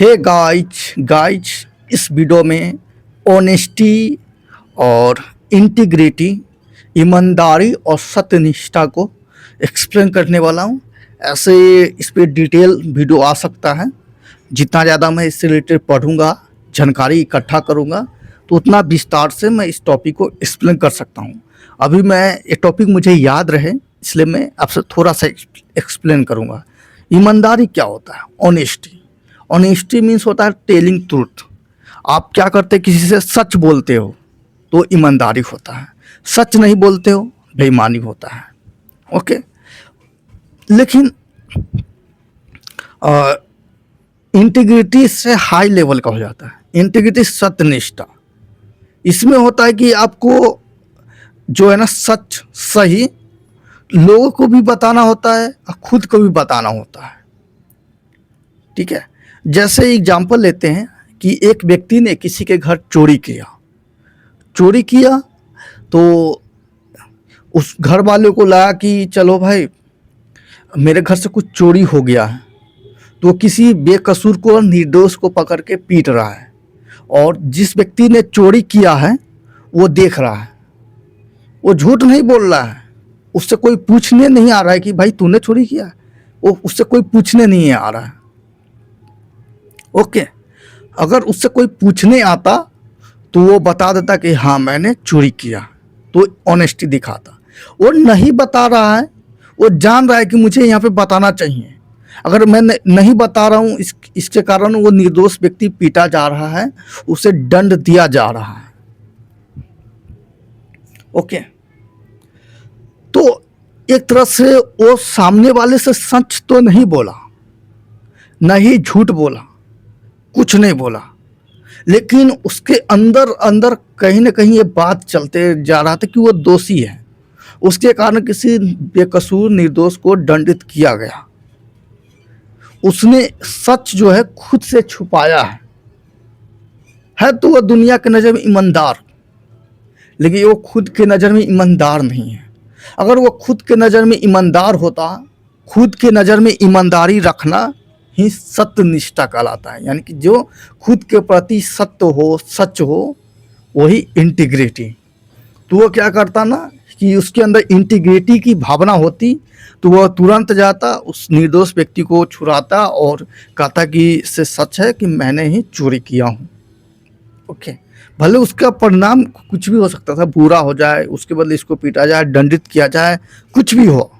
Hey guys इस video में honesty और इंटीग्रिटी, ईमानदारी और सत्यनिष्ठा को एक्सप्लेन करने वाला हूँ। ऐसे इस पर डिटेल वीडियो आ सकता है। जितना ज़्यादा मैं इससे रिलेटेड पढ़ूँगा, जानकारी इकट्ठा करूँगा, तो उतना विस्तार से मैं इस टॉपिक को एक्सप्लेन कर सकता हूँ। अभी मैं ये टॉपिक मुझे याद रहे, इसलिए मैं आपसे थोड़ा सा एक्सप्लेन करूँगा। ईमानदारी क्या होता है? ऑनेस्टी मीन्स होता है टेलिंग ट्रूथ। आप क्या करते, किसी से सच बोलते हो तो ईमानदारी होता है, सच नहीं बोलते हो बेईमानी होता है। ओके, लेकिन इंटीग्रिटी से हाई लेवल का हो जाता है। इंटीग्रिटी सत्यनिष्ठा, इसमें होता है कि आपको जो है ना सच सही लोगों को भी बताना होता है और खुद को भी बताना होता है। ठीक है, जैसे एग्जाम्पल लेते हैं कि एक व्यक्ति ने किसी के घर चोरी किया तो उस घर वालों को लगा कि चलो भाई मेरे घर से कुछ चोरी हो गया है, तो किसी बेकसूर को, निर्दोष को पकड़ के पीट रहा है। और जिस व्यक्ति ने चोरी किया है वो देख रहा है, वो झूठ नहीं बोल रहा है, उससे कोई पूछने नहीं आ रहा है कि भाई तूने चोरी किया है, वो उससे कोई पूछने नहीं आ रहा है। ओके, अगर उससे कोई पूछने आता तो वो बता देता कि हाँ मैंने चोरी किया, तो ऑनेस्टी दिखाता। वो नहीं बता रहा है, वो जान रहा है कि मुझे यहाँ पे बताना चाहिए। अगर मैं नहीं बता रहा हूँ, इसके कारण वो निर्दोष व्यक्ति पीटा जा रहा है, उसे दंड दिया जा रहा है। ओके, तो एक तरह से वो सामने वाले से सच तो नहीं बोला, नहीं झूठ बोला, कुछ नहीं बोला, लेकिन उसके अंदर अंदर कहीं ना कहीं ये बात चलते जा रहा था कि वो दोषी है। उसके कारण किसी बेकसूर निर्दोष को दंडित किया गया। उसने सच जो है खुद से छुपाया है तो वह दुनिया की नज़र में ईमानदार, लेकिन वो खुद के नज़र में ईमानदार नहीं है। अगर वो खुद के नज़र में ईमानदार होता, खुद के नज़र में ईमानदारी रखना ही सत्यनिष्ठा कहलाता है। यानी कि जो खुद के प्रति सत्य हो, सच हो, वही इंटीग्रिटी। तो वो क्या करता ना कि उसके अंदर इंटीग्रिटी की भावना होती, तो वह तुरंत जाता, उस निर्दोष व्यक्ति को छुड़ाता और कहता कि इससे सच है कि मैंने ही चोरी किया हूँ। ओके, भले उसका परिणाम कुछ भी हो सकता था, बुरा हो जाए, उसके बदले इसको पीटा जाए, दंडित किया जाए, कुछ भी हो,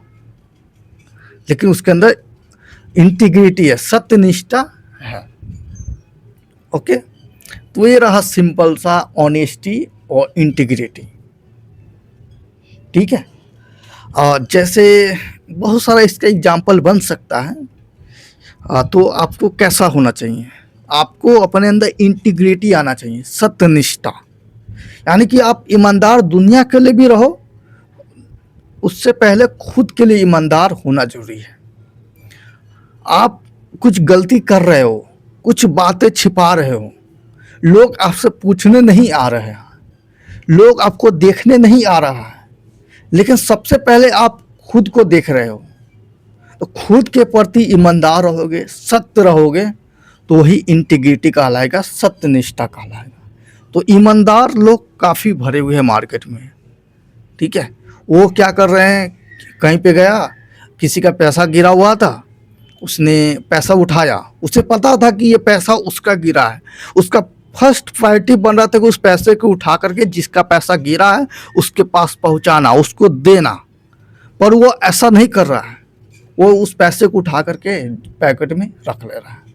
लेकिन उसके अंदर इंटीग्रिटी है, सत्यनिष्ठा है। ओके, तो ये रहा सिंपल सा ऑनेस्टी और इंटीग्रिटी। ठीक है, और जैसे बहुत सारा इसका एग्जाम्पल बन सकता है। तो आपको कैसा होना चाहिए? आपको अपने अंदर इंटीग्रिटी आना चाहिए, सत्यनिष्ठा। यानी कि आप ईमानदार दुनिया के लिए भी रहो, उससे पहले खुद के लिए ईमानदार होना जरूरी है। आप कुछ गलती कर रहे हो, कुछ बातें छिपा रहे हो, लोग आपसे पूछने नहीं आ रहे हैं, लोग आपको देखने नहीं आ रहा है, लेकिन सबसे पहले आप खुद को देख रहे हो, तो खुद के प्रति ईमानदार रहोगे, सत्य रहोगे, तो वही इंटीग्रिटी कहलाएगा, सत्यनिष्ठा कहलाएगा। तो ईमानदार लोग काफ़ी भरे हुए हैं मार्केट में। ठीक है, वो क्या कर रहे हैं, कहीं पे गया, किसी का पैसा गिरा हुआ था, उसने पैसा उठाया, उसे पता था कि ये पैसा उसका गिरा है, उसका फर्स्ट प्रायोरिटी बन रहा था कि उस पैसे को उठा करके जिसका पैसा गिरा है उसके पास पहुंचाना, उसको देना। पर वो ऐसा नहीं कर रहा है, वो उस पैसे को उठा करके पैकेट में रख ले रहा है।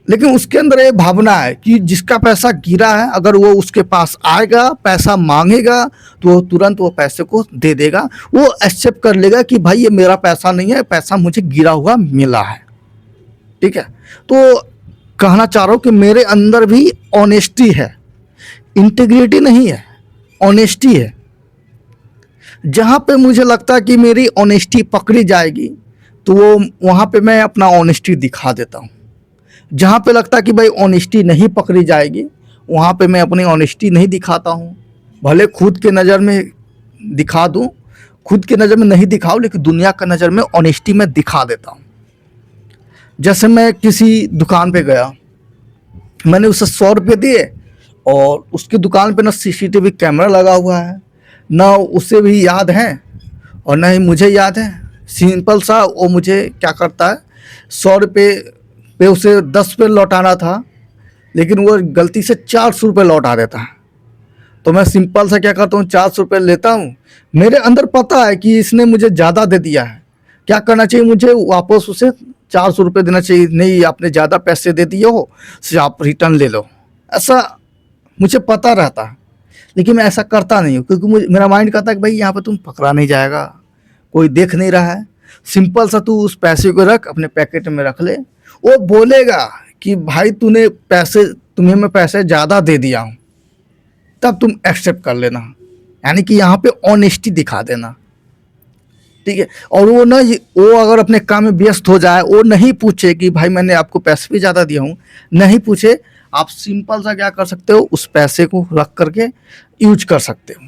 लेकिन उसके अंदर ये भावना है कि जिसका पैसा गिरा है, अगर वो उसके पास आएगा, पैसा मांगेगा, तो वो तुरंत वो पैसे को दे देगा, वो एक्सेप्ट कर लेगा कि भाई ये मेरा पैसा नहीं है, पैसा मुझे गिरा हुआ मिला है। ठीक है, तो कहना चाह रहा हूँ कि मेरे अंदर भी ऑनेस्टी है, इंटीग्रिटी नहीं है, ऑनेस्टी है। जहाँ पे मुझे लगता है कि मेरी ऑनेस्टी पकड़ी जाएगी, तो वो वहाँ पे मैं अपना ऑनेस्टी दिखा देता हूँ। जहाँ पे लगता है कि भाई ऑनेस्टी नहीं पकड़ी जाएगी, वहाँ पे मैं अपनी ऑनेस्टी नहीं दिखाता हूँ। भले खुद के नज़र में दिखा दूँ, खुद के नज़र में नहीं दिखाऊँ, लेकिन दुनिया का नज़र में ऑनेस्टी में दिखा देता हूँ। जैसे मैं किसी दुकान पे गया, मैंने उसे 100 रुपये दिए और उसकी दुकान पे ना सीसीटीवी कैमरा लगा हुआ है, ना उसे भी याद है और ना ही मुझे याद है। सिंपल सा वो मुझे क्या करता है, 100 रुपये पे उसे 10 रुपये लौटाना था, लेकिन वो गलती से 400 रुपये लौटा देता है। तो मैं सिंपल सा क्या करता हूँ, 400 रुपये लेता हूँ। मेरे अंदर पता है कि इसने मुझे ज़्यादा दे दिया है, क्या करना चाहिए मुझे, वापस उसे 400 रुपये देना चाहिए। नहीं, आपने ज़्यादा पैसे दे दिए हो, से आप रिटर्न ले लो, ऐसा मुझे पता रहता है। लेकिन मैं ऐसा करता नहीं हूँ, क्योंकि मुझे मेरा माइंड कहता है कि भाई यहाँ पे तुम पकड़ा नहीं जाएगा, कोई देख नहीं रहा है, सिंपल सा तू उस पैसे को रख, अपने पैकेट में रख ले। वो बोलेगा कि भाई तुम्हें मैं पैसे ज़्यादा दे दिया हूँ, तब तुम एक्सेप्ट कर लेना, यानी कि यहाँ पे ऑनेस्टी दिखा देना, ठीक है। और वो अगर अपने काम में व्यस्त हो जाए, वो नहीं पूछे कि भाई मैंने आपको पैसे भी ज़्यादा दिया हूँ, नहीं पूछे, आप सिंपल सा क्या कर सकते हो, उस पैसे को रख करके यूज कर सकते हो,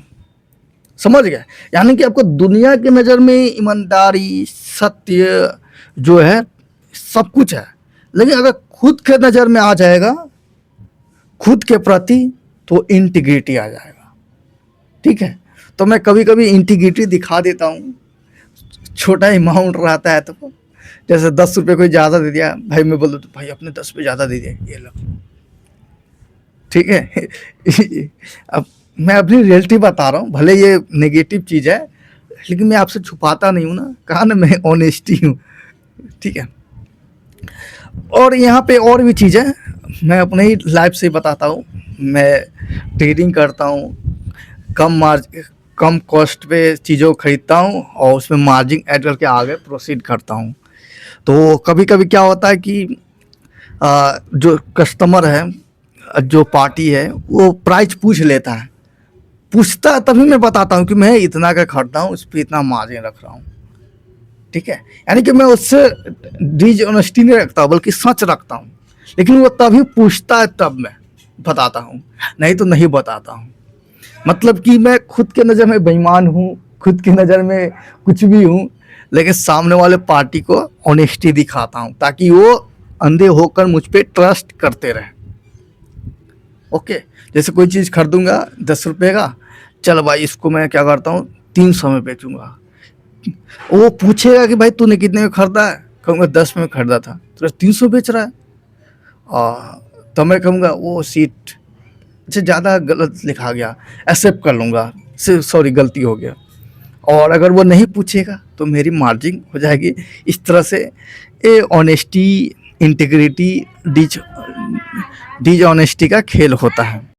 समझ गए। यानी कि आपको दुनिया की नज़र में ईमानदारी, सत्य जो है सब कुछ है, लेकिन अगर खुद के नज़र में आ जाएगा, खुद के प्रति, तो इंटीग्रिटी आ जाएगा, ठीक है। तो मैं कभी कभी इंटीग्रिटी दिखा देता हूँ, छोटा अमाउंट रहता है तो, जैसे 10 रुपये कोई ज़्यादा दे दिया, भाई मैं बोल दूँ भाई अपने 10 रुपये ज़्यादा दे दिया, ये लो, ठीक है। अब मैं अपनी रियलिटी बता रहा हूँ, भले ये नेगेटिव चीज़ है, लेकिन मैं आपसे छुपाता नहीं हूँ ना, कहा ना मैं ऑनेस्टी हूँ, ठीक है। और यहाँ पे और भी चीज़ है, मैं अपने ही लाइफ से बताता हूँ। मैं ट्रेडिंग करता हूँ, कम कॉस्ट पे चीज़ों को खरीदता हूँ और उसमें मार्जिन ऐड करके आगे प्रोसीड करता हूँ। तो कभी कभी क्या होता है कि जो कस्टमर है, जो पार्टी है, वो प्राइस पूछ लेता है, पूछता है तभी मैं बताता हूँ कि मैं इतना का खरीदा हूँ, इस पर इतना मार्जिन रख रहा हूँ, ठीक है। यानी कि मैं उससे डिसऑनेस्टी नहीं रखता, बल्कि सच रखता हूँ। लेकिन वो तभी पूछता है तब मैं बताता हूँ, नहीं तो नहीं बताता हूँ। मतलब कि मैं खुद के नज़र में बेईमान हूँ, खुद की नज़र में कुछ भी हूँ, लेकिन सामने वाले पार्टी को ऑनेस्टी दिखाता हूँ, ताकि वो अंधे होकर मुझ पर ट्रस्ट करते रहे। ओके, जैसे कोई चीज़ खरीदूंगा 10 रुपये का, चल भाई इसको मैं क्या करता हूँ 300 में बेचूंगा। वो पूछेगा कि भाई तूने कितने में खरीदा है, कहूँगा 10 में खरीदा था, तो 300 बेच रहा है। तो मैं कहूँगा वो सीट अच्छा ज़्यादा गलत लिखा गया, एक्सेप्ट कर लूँगा, सॉरी गलती हो गया। और अगर वो नहीं पूछेगा तो मेरी मार्जिन हो जाएगी। इस तरह से ये ऑनेस्टी, इंटीग्रिटी, डिज ऑनेस्टी का खेल होता है।